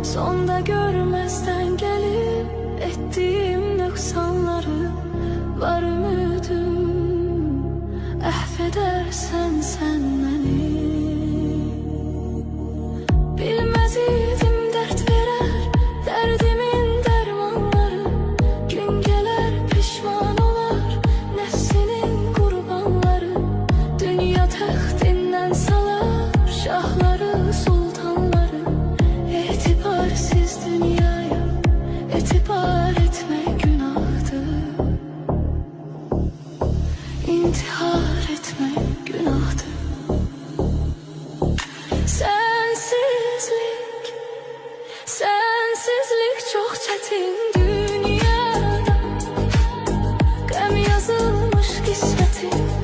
Sonda görmezden gelip ettiğim noksanları var ümidim. Affedersen sen beni. Bilmez idim dert verer derdimin dermanları. Gün gelir pişman olar nefsinin kurbanları. Dünya taxtinden salar şahları sultanları. İtibarsiz dünyaya etibar etme günahtır. İntihar etme günahtır. Sensizlik çok çetin dünyada. Gəm yazılmış qismətim.